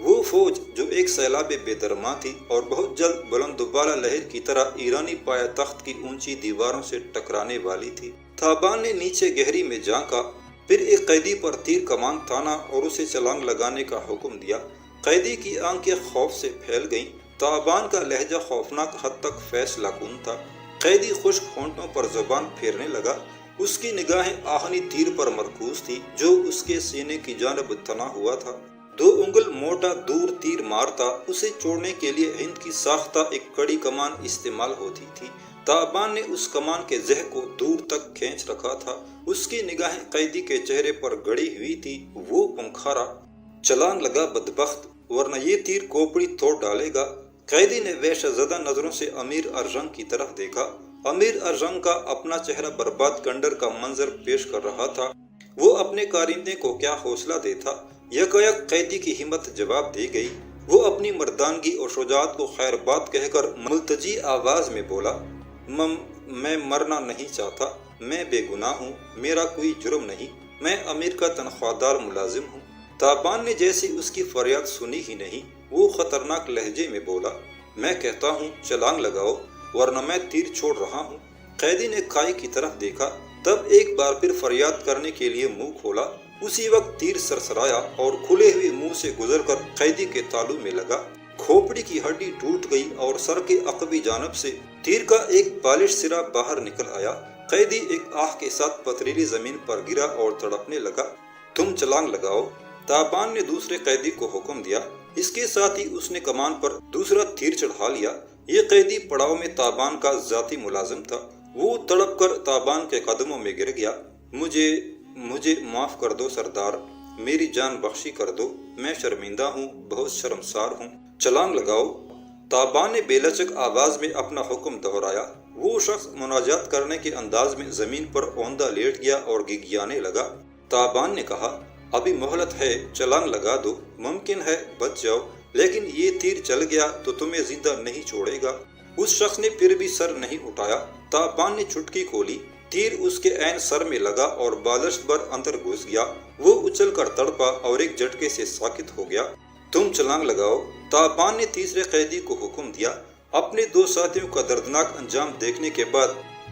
وہ فوج جو ایک سیلاب بے-درما تھی اور بہت جلد بلند و بالا لہر کی طرح ایرانی پایا تخت کی اونچی دیواروں سے ٹکرانے والی تھی۔ تھابان نے نیچے گہری میں جھانکا، پھر ایک قیدی پر تیر کمان تانا اور اسے چھلانگ لگانے کا حکم دیا۔ قیدی کی آنکھیں خوف سے پھیل گئیں۔ تھابان کا لہجہ خوفناک حد تک فیصلہ کن تھا۔ قیدی خشک ہونٹوں پر زبان پھیرنے لگا۔ اس کی نگاہیں آہنی تیر پر مرکوز تھی جو اس کے سینے کی جانب تنا ہوا تھا۔ 2 انگل موٹا دور تیر مارتا، اسے چھوڑنے کے لیے ہند کی ساختہ ایک کڑی کمان استعمال ہوتی تھی۔ تھابان نے اس کمان کے زہ کو دور تک کھینچ رکھا تھا۔ اس کی نگاہیں قیدی کے چہرے پر گڑی ہوئی تھی۔ وہ پنکھارا، چھلانگ لگا بدبخت، ورنہ یہ تیر کھوپڑی توڑ ڈالے گا۔ قیدی نے وحشت زدہ نظروں سے امیر ارجنگ کی طرف دیکھا۔ امیر ارجنگ کا اپنا چہرہ برباد کنڈر کا منظر پیش کر رہا تھا۔ وہ اپنے کارندے کو کیا حوصلہ دیتا؟ یکایک قیدی کی ہمت جواب دے گئی۔ وہ اپنی مردانگی اور شجاعت کو خیر بات کہہ کر ملتجی آواز میں بولا، میں مرنا نہیں چاہتا، میں بے گناہ ہوں، میرا کوئی جرم نہیں، میں امیر کا تنخواہ دار ملازم ہوں۔ تھابان نے جیسے اس کی فریاد سنی ہی نہیں، وہ خطرناک لہجے میں بولا، میں کہتا ہوں چھلانگ لگاؤ، ورنہ میں تیر چھوڑ رہا ہوں۔ قیدی نے کھائی کی طرف دیکھا، تب ایک بار پھر فریاد کرنے کے لیے منہ کھولا۔ اسی وقت تیر سرسرایا اور کھلے ہوئے منہ سے گزر کر قیدی کے تالو میں لگا۔ کھوپڑی کی ہڈی ٹوٹ گئی اور سر کے عقبی جانب سے تیر کا ایک پالش سرا باہر نکل آیا۔ قیدی ایک آہ کے ساتھ پتھریلی زمین پر گرا اور تڑپنے لگا۔ تم چھلانگ لگاؤ، تھابان نے دوسرے قیدی کو حکم دیا۔ اس کے ساتھ ہی اس نے کمان پر دوسرا تیر چڑھا لیا۔ یہ قیدی پڑاؤ میں تھابان کا ذاتی ملازم تھا۔ وہ تڑپ کر تھابان کے قدموں میں گر گیا۔ مجھے معاف کر دو سردار، میری جان بخشی کر دو، میں شرمندہ ہوں، بہت شرمسار ہوں، چھلانگ لگاؤ۔ تھابان نے بے لچک آواز میں اپنا حکم دہرایا۔ وہ شخص مناجات کرنے کے انداز میں زمین پر اوندھا لیٹ گیا اور گگیانے لگا۔ تھابان نے کہا، ابھی مہلت ہے، چھلانگ لگا دو، ممکن ہے بچ جاؤ، لیکن یہ تیر چل گیا تو تمہیں زندہ نہیں چھوڑے گا۔ اس شخص نے پھر بھی سر نہیں اٹھایا۔ تھابان نے چٹکی کھولی، تیر اس کے عین سر میں لگا اور بالشت بھر اندر گھس گیا۔ وہ اچھل کر تڑپا اور ایک جھٹکے سے ساکت ہو گیا۔ تم چھلانگ لگاؤ، تھابان نے تیسرے قیدی کو حکم دیا۔ اپنے 2 ساتھیوں کا دردناک انجام دیکھنے کے بعد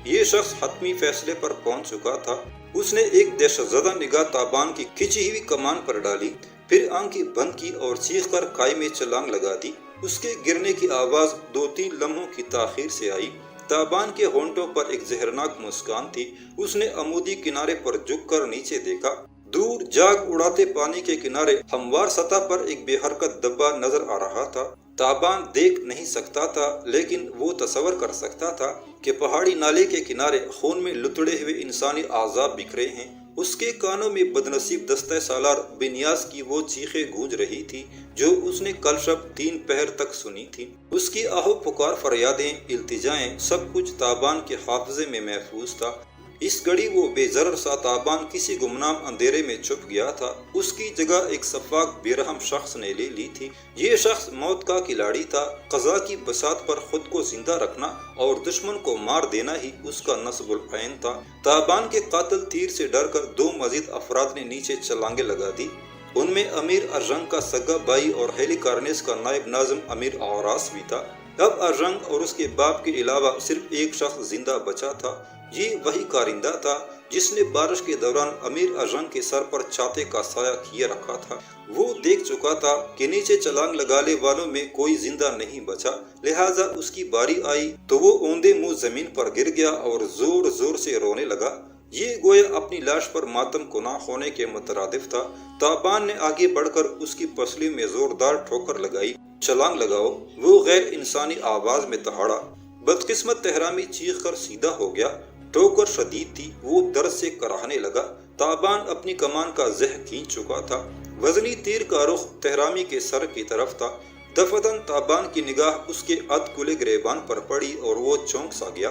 یہ شخص حتمی فیصلے پر پہنچ چکا تھا۔ اس نے ایک دہشت زدہ نگاہ تھابان کی کھینچی ہوئی کمان پر ڈالی، پھر آنکھیں بند کی اور چیخ کر کھائی میں چھلانگ لگا دی۔ اس کے گرنے کی آواز 2-3 لمحوں کی تاخیر سے آئی۔ تھابان کے ہونٹوں پر ایک زہرناک مسکان تھی۔ اس نے عمودی کنارے پر جھک کر نیچے دیکھا۔ دور جاگ اڑاتے پانی کے کنارے ہموار سطح پر ایک بے حرکت ڈبہ نظر آ رہا تھا۔ تھابان دیکھ نہیں سکتا تھا، لیکن وہ تصور کر سکتا تھا کہ پہاڑی نالے کے کنارے خون میں لتڑے ہوئے انسانی اعضاء بکھرے ہیں۔ اس کے کانوں میں بدنصیب دستہ سالار بنیاز کی وہ چیخیں گونج رہی تھی جو اس نے کل شب 3 پہر تک سنی تھی۔ اس کی آہو پکار، فریادیں، التجائیں، سب کچھ تھابان کے حافظے میں محفوظ تھا۔ اس گھڑی وہ بے ضرر سا تھابان کسی گمنام اندھیرے میں چھپ گیا تھا۔ اس کی جگہ ایک سفاک بے رحم شخص نے لے لی تھی۔ یہ شخص موت کا کھلاڑی تھا۔ قضا کی بساط پر خود کو زندہ رکھنا اور دشمن کو مار دینا ہی اس کا نصب العین تھا۔ تھابان کے قاتل تیر سے ڈر کر 2 مزید افراد نے نیچے چھلانگیں لگا دی۔ ان میں امیر ارجنگ کا سگا بھائی اور ہیلی کارنیس کا نائب ناظم امیر آوراس بھی تھا۔ اب ارجنگ اور اس کے باپ کے علاوہ صرف ایک شخص زندہ بچا تھا۔ یہ وہی کارندہ تھا جس نے بارش کے دوران امیر ارجنگ کے سر پر چھاتے کا سایہ کیے رکھا تھا۔ وہ دیکھ چکا تھا کہ نیچے چھلانگ لگانے والوں میں کوئی زندہ نہیں بچا، لہٰذا اس کی باری آئی تو وہ اوندے منہ زمین پر گر گیا اور زور زور سے رونے لگا۔ یہ گویا اپنی لاش پر ماتم کناں ہونے کے مترادف تھا۔ تھابان نے آگے بڑھ کر اس کی پسلی میں زوردار ٹھوکر لگائی۔ چھلانگ لگاؤ، وہ غیر انسانی آواز میں دہاڑا۔ بدقسمت تہرامی چیخ کر سیدھا ہو گیا۔ ٹھوکر شدید تھی، وہ درد سے کراہنے لگا۔ تھابان اپنی کمان کا زہ کھینچ چکا تھا۔ وزنی تیر کا رخ تہرامی کے سر کی طرف تھا۔ دفتن تھابان کی نگاہ اس کے ادھ کھلے گریبان پر پڑی اور وہ چونک سا گیا۔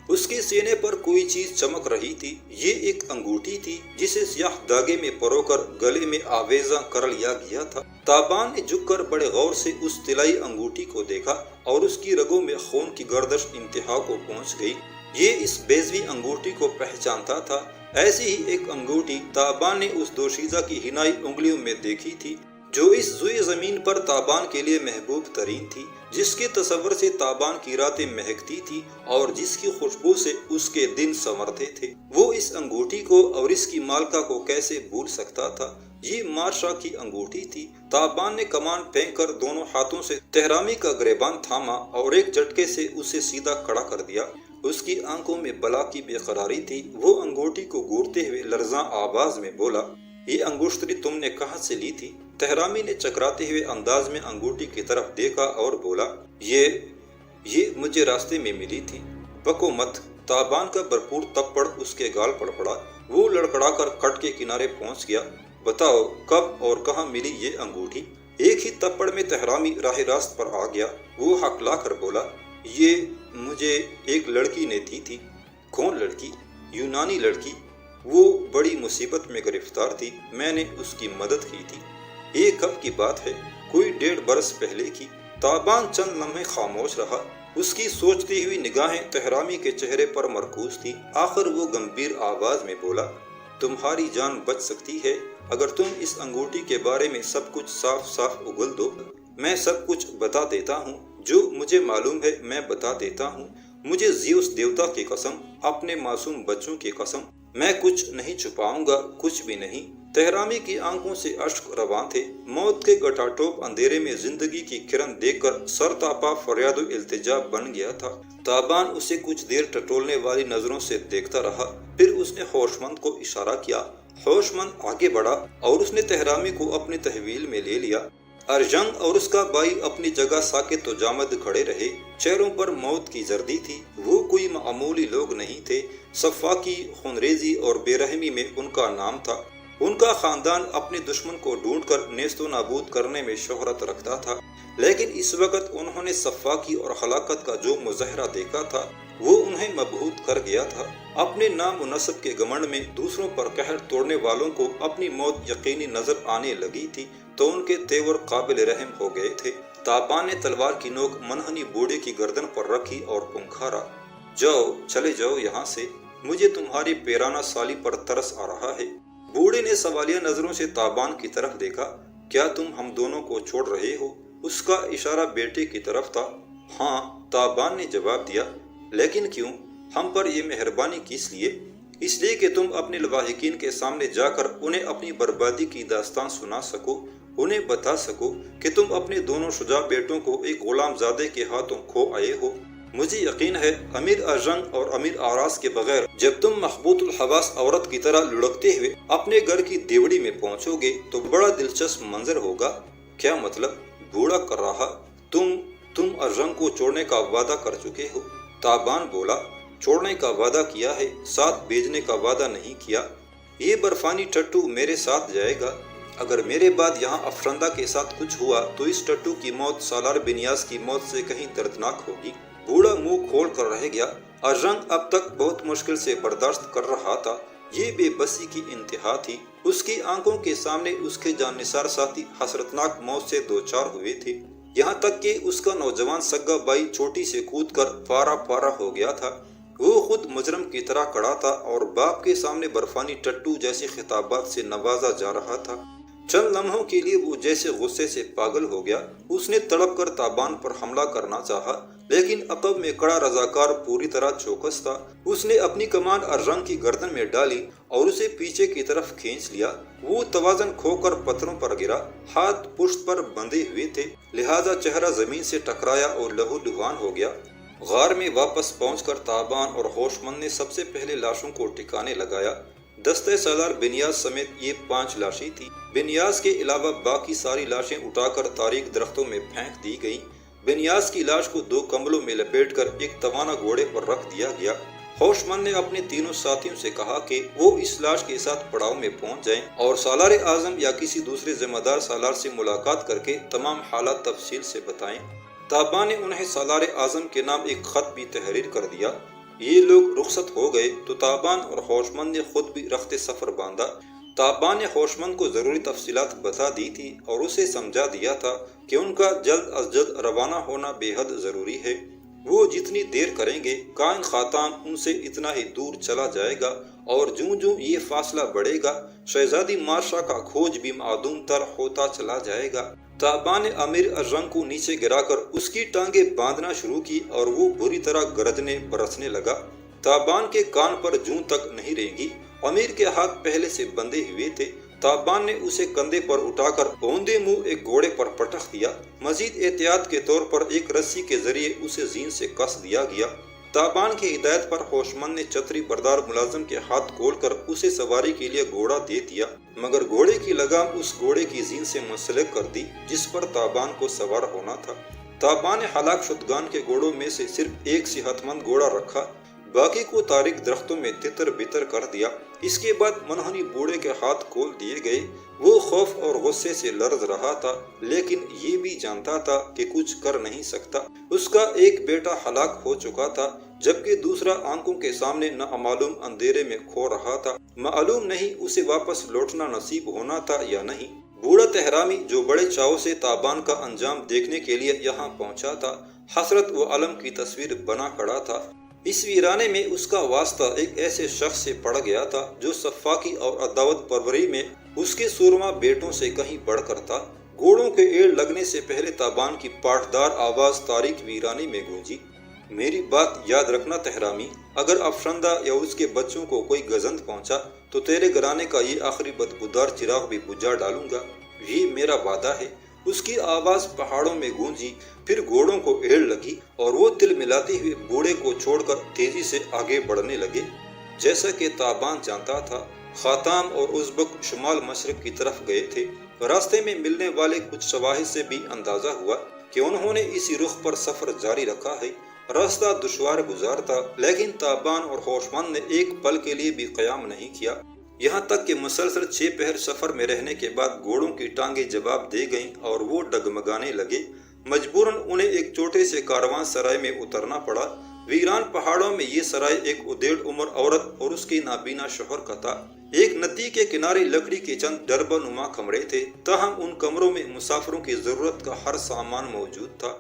اس کے سینے پر کوئی چیز چمک رہی تھی۔ یہ ایک انگوٹھی تھی جسے سیاہ دھاگے میں پرو کر گلے میں آویزاں کر لیا گیا تھا۔ تھابان نے جھک کر بڑے غور سے اس طلائی انگوٹھی کو دیکھا اور اس کی رگوں میں خون کی گردش انتہا کو پہنچ گئی۔ یہ اس بیضوی انگوٹھی کو پہچانتا تھا۔ ایسی ہی ایک انگوٹھی تھابان نے اس دوشیزہ کی ہنائی انگلیوں میں دیکھی تھی جو اس زوئے زمین پر تابان کے لیے محبوب ترین تھی، جس کے تصور سے تابان کی راتیں مہکتی تھی اور جس کی خوشبو سے اس کے دن سنورتے تھے، وہ اس انگوٹھی کو اور اس کی مالکہ کو کیسے بھول سکتا تھا؟ یہ مارشا کی انگوٹھی تھی۔ تابان نے کمان پھینک کر دونوں ہاتھوں سے تہرامی کا گریبان تھاما اور ایک جھٹکے سے اسے سیدھا کھڑا کر دیا۔ اس کی آنکھوں میں بلا کی بے قراری تھی۔ وہ انگوٹھی کو گھورتے ہوئے لرزاں آواز میں بولا، یہ انگوشتری تم نے کہاں سے لی تھی؟ تہرامی نے چکراتے ہوئے انداز میں انگوٹھی کی طرف دیکھا اور بولا، یہ مجھے راستے میں ملی تھی۔ بکو مت۔ تابان کا بھرپور تپڑ اس کے گال پر پڑا۔ وہ لڑکڑا کر کٹ کے کنارے پہنچ گیا۔ بتاؤ کب اور کہاں ملی یہ انگوٹھی؟ ایک ہی تپڑ میں تہرامی راہ راست پر آ گیا۔ وہ ہکلا کر بولا، یہ مجھے ایک لڑکی نے دی تھی۔ کون لڑکی؟ یونانی لڑکی۔ وہ بڑی مصیبت میں گرفتار تھی، میں نے اس کی مدد کی تھی۔ یہ کب کی بات ہے؟ کوئی 1.5 برس پہلے کی۔ تابان چند لمحے خاموش رہا۔ اس کی سوچتی ہوئی نگاہیں تہرامی کے چہرے پر مرکوز تھی۔ آخر وہ گمبھیر آواز میں بولا، تمہاری جان بچ سکتی ہے اگر تم اس انگوٹھی کے بارے میں سب کچھ صاف صاف اگل دو۔ میں سب کچھ بتا دیتا ہوں، جو مجھے معلوم ہے میں بتا دیتا ہوں۔ مجھے زیوس دیوتا کی قسم، اپنے معصوم بچوں کی قسم، میں کچھ نہیں چھپاؤں گا، کچھ بھی نہیں۔ تہرامی کی آنکھوں سے اشک رواں تھے۔ موت کے گٹاٹوپ اندھیرے میں زندگی کی کرن دیکھ کر سر تاپا فریاد و التجا بن گیا تھا۔ تابان اسے کچھ دیر ٹٹولنے والی نظروں سے دیکھتا رہا، پھر اس نے ہوش مند کو اشارہ کیا۔ ہوش مند آگے بڑھا اور اس نے تہرامی کو اپنے تحویل میں لے لیا۔ ارجنگ اور اس کا بھائی اپنی جگہ ساکت و جامد کھڑے رہے۔ چہروں پر موت کی زردی تھی۔ وہ کوئی معمولی لوگ نہیں تھے۔ سفاکی، خونریزی اور بے رحمی میں ان کا نام تھا۔ ان کا خاندان اپنے دشمن کو ڈھونڈ کر نیست و نابود کرنے میں شہرت رکھتا تھا، لیکن اس وقت انہوں نے سفاکی اور ہلاکت کا جو مظاہرہ دیکھا تھا وہ انہیں مبہوت کر گیا تھا۔ اپنے نام و نسب کے گھمنڈ میں دوسروں پر قہر توڑنے والوں کو اپنی موت یقینی نظر آنے لگی تھی تو ان کے تیور قابل رحم ہو گئے تھے۔ تابان نے تلوار کی نوک منحنی بوڑھے کی گردن پر رکھی اور پنکھارا، جاؤ، چلے جاؤ یہاں سے، مجھے تمہاری پیرانہ سالی پر ترس آ رہا ہے۔ بوڑھے نے سوالیہ نظروں سے تابان کی طرف دیکھا، کیا تم ہم دونوں کو چھوڑ رہے ہو؟ اس کا اشارہ بیٹے کی طرف تھا۔ ہاں، تابان نے جواب دیا، لیکن کیوں؟ ہم پر یہ مہربانی کس لیے؟ اس لیے کہ تم اپنے لواحقین کے سامنے جا کر انہیں اپنی بربادی کی داستان سنا سکو، انہیں بتا سکو کہ تم اپنے دونوں شجاع بیٹوں کو ایک غلام زادے کے ہاتھوں کھو آئے ہو۔ مجھے یقین ہے امیر ارجنگ اور امیر آراس کے بغیر جب تم مخبوط الحواس عورت کی طرح لڑکتے ہوئے اپنے گھر کی دیوڑی میں پہنچو گے تو بڑا دلچسپ منظر ہوگا۔ کیا مطلب؟ بوڑھا کر رہا، تم ارجنگ کو چھوڑنے کا وعدہ کر چکے ہو؟ تابان بولا، چھوڑنے کا وعدہ کیا ہے، ساتھ بھیجنے کا وعدہ نہیں کیا۔ یہ برفانی ٹٹو میرے ساتھ جائے گا۔ اگر میرے بعد یہاں افرندہ کے ساتھ کچھ ہوا تو اس ٹٹو کی موت سالار بنیاز کی موت سے کہیں دردناک ہوگی۔ بوڑھا منہ کھول کر رہ گیا۔ ارجنگ اب تک بہت مشکل سے برداشت کر رہا تھا۔ یہ بے بسی کی انتہا تھی۔ اس کی آنکھوں کے سامنے اس کے جان نثار ساتھی حسرتناک موت سے دوچار ہوئے تھے، یہاں تک کہ اس کا نوجوان سگا بھائی چوٹی سے کود کر پارا پارا ہو گیا تھا۔ وہ خود مجرم کی طرح کھڑا تھا اور باپ کے سامنے برفانی ٹٹو جیسے خطابات سے نوازا جا رہا تھا۔ چند لمحوں کے لیے وہ جیسے غصے سے پاگل ہو گیا۔ اس نے تڑپ کر تابان پر حملہ کرنا چاہا، لیکن عقب میں کڑا رضاکار پوری طرح چوکس تھا۔ اس نے اپنی کمان ارجنگ کی گردن میں ڈالی اور اسے پیچھے کی طرف کھینچ لیا۔ وہ توازن کھو کر پتھروں پر گرا، ہاتھ پشت پر بندھے ہوئے تھے، لہذا چہرہ زمین سے ٹکرایا اور لہو لہان ہو گیا۔ غار میں واپس پہنچ کر تابان اور ہوش مند نے سب سے پہلے لاشوں کو ٹھکانے لگایا۔ دستہ سالار بنیاز سمیت یہ 5 لاشیں تھیں۔ بنیاز کے علاوہ باقی ساری لاشیں اٹھا کر تاریک درختوں میں پھینک دی گئیں۔ بنیاز کی لاش کو 2 کمبلوں میں لپیٹ کر ایک توانا گھوڑے پر رکھ دیا گیا۔ ہوش مند نے اپنے تینوں ساتھیوں سے کہا کہ وہ اس لاش کے ساتھ پڑاؤ میں پہنچ جائیں اور سالار اعظم یا کسی دوسرے ذمہ دار سالار سے ملاقات کر کے تمام حالات تفصیل سے بتائیں۔ تابان نے انہیں سالار اعظم کے نام ایک خط بھی تحریر کر دیا۔ یہ لوگ رخصت ہو گئے تو تابان اور ہوش مند نے خود بھی رخت سفر باندھا۔ تابان نے ہوش مند کو ضروری تفصیلات بتا دی تھی اور اسے سمجھا دیا تھا کہ ان کا جلد از جلد روانہ ہونا بے حد ضروری ہے۔ وہ جتنی دیر کریں گے کائن خاتم ان سے اتنا ہی دور چلا جائے گا، اور جوں جوں یہ فاصلہ بڑھے گا شہزادی مارشا کا کھوج بھی معدوم تر ہوتا چلا جائے گا۔ تابان نے امیر ارزنگ کو نیچے گرا کر اس کی ٹانگیں باندھنا شروع کی اور وہ بری طرح گرجنے برسنے لگا۔ تابان کے کان پر جوں تک نہیں رینگی۔ امیر کے ہاتھ پہلے سے بندھے ہوئے تھے۔ تابان نے اسے کندھے پر اٹھا کر اوندے منہ ایک گھوڑے پر پٹخ دیا۔ مزید احتیاط کے طور پر ایک رسی کے ذریعے اسے زین سے کس دیا گیا۔ تابان کی ہدایت پر ہوشمند نے چھتری بردار ملازم کے ہاتھ کھول کر اسے سواری کے لیے گھوڑا دے دیا، مگر گھوڑے کی لگام اس گھوڑے کی زین سے منسلک کر دی جس پر تابان کو سوار ہونا تھا۔ تابان نے ہلاک شدگان کے گھوڑوں میں سے صرف ایک صحت مند گھوڑا رکھا، باقی کو تاریک درختوں میں تتر بتر کر دیا۔ اس کے بعد منحنی بوڑھے کے ہاتھ کھول دیے گئے۔ وہ خوف اور غصے سے لرز رہا تھا، لیکن یہ بھی جانتا تھا کہ کچھ کر نہیں سکتا۔ اس کا ایک بیٹا ہلاک ہو چکا تھا، جبکہ دوسرا آنکھوں کے سامنے نامعلوم اندھیرے میں کھو رہا تھا۔ معلوم نہیں اسے واپس لوٹنا نصیب ہونا تھا یا نہیں۔ بوڑھا تہرامی جو بڑے چاؤ سے تابان کا انجام دیکھنے کے لیے یہاں پہنچا تھا، حسرت و الم کی تصویر بنا کھڑا تھا۔ اس ویرانے میں اس کا واسطہ ایک ایسے شخص سے پڑ گیا تھا جو سفاکی اور عداوت پروری میں اس کے سورما بیٹوں سے کہیں بڑھ کر تھا۔ گھوڑوں کے ایڑ لگنے سے پہلے تابان کی پاٹدار آواز تاریک ویرانے میں گونجی۔ میری بات یاد رکھنا تہرامی، اگر افسندہ یا اس کے بچوں کو کوئی گزند پہنچا تو تیرے گھرانے کا یہ آخری بدبودار چراغ بھی بجھا ڈالوں گا، یہ میرا وعدہ ہے۔ اس کی آواز پہاڑوں میں گونجی، پھر گھوڑوں کو ایڑ لگی اور وہ تل ملاتے ہوئے بوڑھے کو چھوڑ کر تیزی سے آگے بڑھنے لگے۔ جیسا کہ تابان جانتا تھا، خاتم اور ازبک شمال مشرق کی طرف گئے تھے۔ راستے میں ملنے والے کچھ شواہد سے بھی اندازہ ہوا کہ انہوں نے اسی رخ پر سفر جاری رکھا ہے۔ راستہ دشوار گزار تھا، لیکن تابان اور ہوشمند نے ایک پل کے لیے بھی قیام نہیں کیا، یہاں تک کہ مسلسل 6 پہر سفر میں رہنے کے بعد گھوڑوں کی ٹانگیں جواب دے گئیں اور وہ ڈگمگانے لگے۔ مجبوراً انہیں ایک چھوٹے سے کاروان سرائے میں اترنا پڑا۔ ویران پہاڑوں میں یہ سرائے ایک ادیڑ عمر عورت اور اس کے نابینا شوہر کا تھا۔ ایک ندی کے کنارے لکڑی کے چند ڈربہ نما کمرے تھے، تاہم ان کمروں میں مسافروں کی ضرورت کا ہر سامان موجود تھا،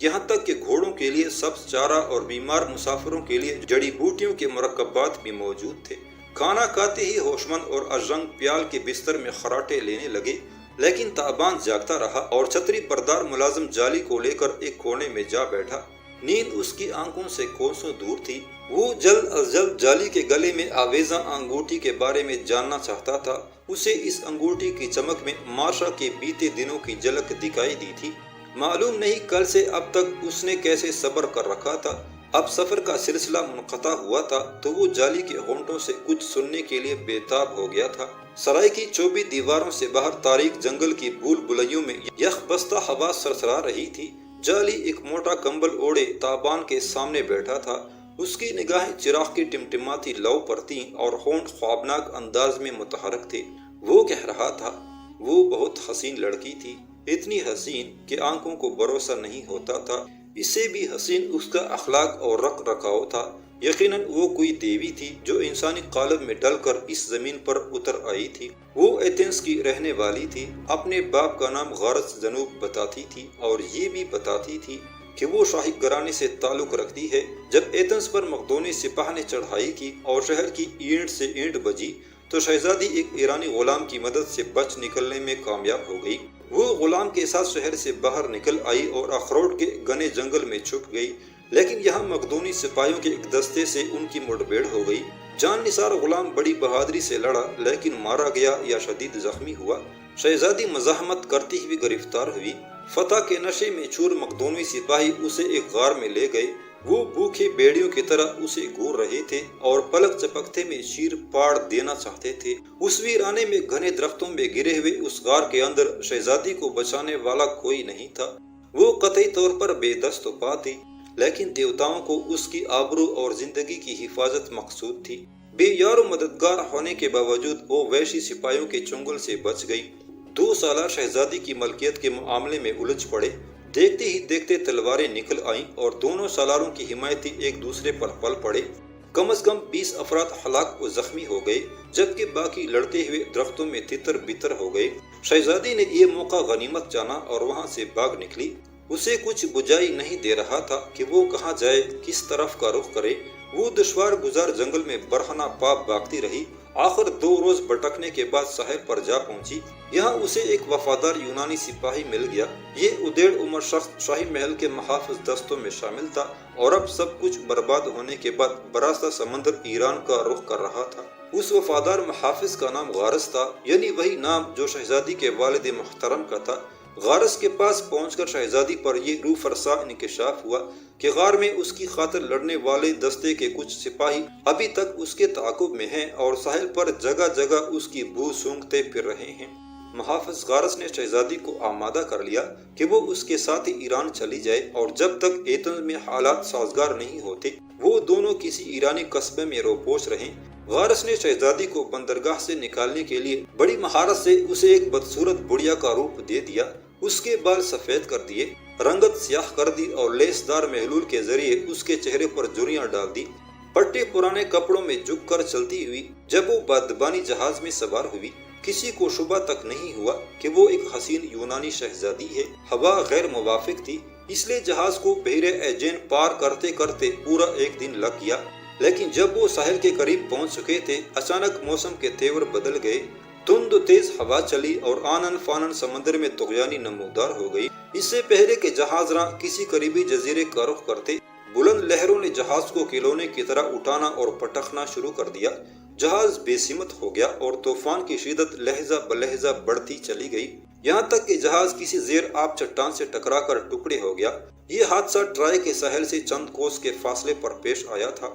یہاں تک کہ گھوڑوں کے لیے سبز چارہ اور بیمار مسافروں کے لیے جڑی بوٹیوں کے مرکبات بھی موجود تھے۔ کھانا کھاتے ہی ہوشمند اور ارزنگ پیال کے بستر میں خراٹے لینے لگے، لیکن تابان جاگتا رہا اور چھتری بردار ملازم جالی کو لے کر ایک کونے میں جا بیٹھا۔ نیند اس کی آنکھوں سے کوسوں دور تھی۔ وہ جلد از جلد جالی کے گلے میں آویزاں انگوٹھی کے بارے میں جاننا چاہتا تھا۔ اسے اس انگوٹھی کی چمک میں مارشا کے بیتے دنوں کی جھلک دکھائی دی تھی۔ معلوم نہیں کل سے اب تک اس نے کیسے صبر کر رکھا تھا۔ اب سفر کا سلسلہ منقطع ہوا تھا تو وہ جالی کے ہونٹوں سے کچھ سننے کے لیے بےتاب ہو گیا تھا۔ سرائے کی چوبی دیواروں سے باہر تاریک جنگل کی بھول بھلیوں میں یخ بستہ ہوا سرسرا رہی تھی۔ جالی ایک موٹا کمبل اوڑھے تابان کے سامنے بیٹھا تھا۔ اس کی نگاہیں چراغ کی ٹمٹماتی لو پر تھیں اور ہونٹ خوابناک انداز میں متحرک تھے۔ وہ کہہ رہا تھا، وہ بہت حسین لڑکی تھی، اتنی حسین کہ آنکھوں کو بھروسہ نہیں ہوتا تھا۔ اس سے بھی حسین اس کا اخلاق اور رکھ رکھاؤ تھا۔ یقیناً وہ کوئی دیوی تھی جو انسانی قالب میں ڈل کر اس زمین پر اتر آئی تھی۔ وہ ایتھنز کی رہنے والی تھی، اپنے باپ کا نام غارس جنوب بتاتی تھی اور یہ بھی بتاتی تھی کہ وہ شاہی گھرانے سے تعلق رکھتی ہے۔ جب ایتھنز پر مقدونی سپاہ نے چڑھائی کی اور شہر کی اینٹ سے اینٹ بجی تو شہزادی ایک ایرانی غلام کی مدد سے بچ نکلنے میں کامیاب ہو گئی۔ وہ غلام کے ساتھ شہر سے باہر نکل آئی اور اخروٹ کے گھنے جنگل میں چھپ گئی، لیکن یہاں مقدونی سپاہیوں کے ایک دستے سے ان کی مٹبھیڑ ہو گئی۔ جان نثار غلام بڑی بہادری سے لڑا، لیکن مارا گیا یا شدید زخمی ہوا۔ شہزادی مزاحمت کرتی ہوئی گرفتار ہوئی۔ فتح کے نشے میں چور مقدونی سپاہی اسے ایک غار میں لے گئے۔ وہ بھوکے بیڑیوں کی طرح اسے گور رہے تھے اور پلک چپکتے میں چیر پاڑ دینا چاہتے تھے۔ اس ویرانے میں گھنے درختوں میں گرے ہوئے اس غار کے اندر شہزادی کو بچانے والا کوئی نہیں تھا۔ وہ قطعی طور پر بے دست و پا تھی، لیکن دیوتاؤں کو اس کی آبرو اور زندگی کی حفاظت مقصود تھی۔ بے یار و مددگار ہونے کے باوجود وہ وحشی سپاہیوں کے چنگل سے بچ گئی۔ 2 سالہ شہزادی کی ملکیت کے معاملے میں الجھ پڑے۔ دیکھتے ہی دیکھتے تلواریں نکل آئیں اور دونوں سالاروں کی حمایتی ایک دوسرے پر پل پڑے۔ کم از کم 20 افراد ہلاک و زخمی ہو گئے، جبکہ باقی لڑتے ہوئے درختوں میں تتر بتر ہو گئے۔ شہزادی نے یہ موقع غنیمت جانا اور وہاں سے بھاگ نکلی۔ اسے کچھ بجائی نہیں دے رہا تھا کہ وہ کہاں جائے، کس طرف کا رخ کرے۔ وہ دشوار گزار جنگل میں برہنہ پاپ بھاگتی رہی، آخر 2 روز بھٹکنے کے بعد ساحل پر جا پہنچی۔ یہاں اسے ایک وفادار یونانی سپاہی مل گیا۔ یہ ادیڑ عمر شخص شاہی محل کے محافظ دستوں میں شامل تھا اور اب سب کچھ برباد ہونے کے بعد براستہ سمندر ایران کا رخ کر رہا تھا۔ اس وفادار محافظ کا نام غارس تھا، یعنی وہی نام جو شہزادی کے والد محترم کا تھا۔ غارس کے پاس پہنچ کر شہزادی پر یہ روح فرسا انکشاف ہوا کہ غار میں اس کی خاطر لڑنے والے دستے کے کچھ سپاہی ابھی تک اس کے تعاقب میں ہیں اور ساحل پر جگہ جگہ اس کی بو سونگھتے پھر رہے ہیں۔ محافظ غارس نے شہزادی کو آمادہ کر لیا کہ وہ اس کے ساتھ ایران چلی جائے، اور جب تک ایتھنز میں حالات سازگار نہیں ہوتے وہ دونوں کسی ایرانی قصبے میں روپوش رہیں۔ غارس نے شہزادی کو بندرگاہ سے نکالنے کے لیے بڑی مہارت سے اسے ایک بدصورت بڑھیا کا روپ دے دیا۔ اس کے بال سفید کر دیے، رنگت سیاہ کر دی اور لیسدار محلول کے ذریعے اس کے چہرے پر جھریاں ڈال دی۔ پٹے پرانے کپڑوں میں جھک کر چلتی ہوئی جب وہ بادبانی جہاز میں سوار ہوئی، کسی کو شبہ تک نہیں ہوا کہ وہ ایک حسین یونانی شہزادی ہے۔ ہوا غیر موافق تھی، اس لیے جہاز کو بحیرہ ایجین پار کرتے کرتے پورا 1 دن لگ گیا۔ لیکن جب وہ ساحل کے قریب پہنچ چکے تھے، اچانک موسم کے تیور بدل گئے۔ دھند تیز ہوا چلی اور آنن فانن سمندر میں طغیانی نمودار ہو گئی۔ اس سے پہلے کہ جہاز راں کسی قریبی جزیرے کا رخ کرتے، بلند لہروں نے جہاز کو کھلونے کی طرح اٹھانا اور پٹخنا شروع کر دیا۔ جہاز بے سمت ہو گیا اور طوفان کی شدت لہجہ بلہجہ بڑھتی چلی گئی، یہاں تک کہ جہاز کسی زیر آب چٹان سے ٹکرا کر ٹکڑے ہو گیا۔ یہ حادثہ ٹرائے کے ساحل سے چند کوس کے فاصلے پر پیش آیا تھا۔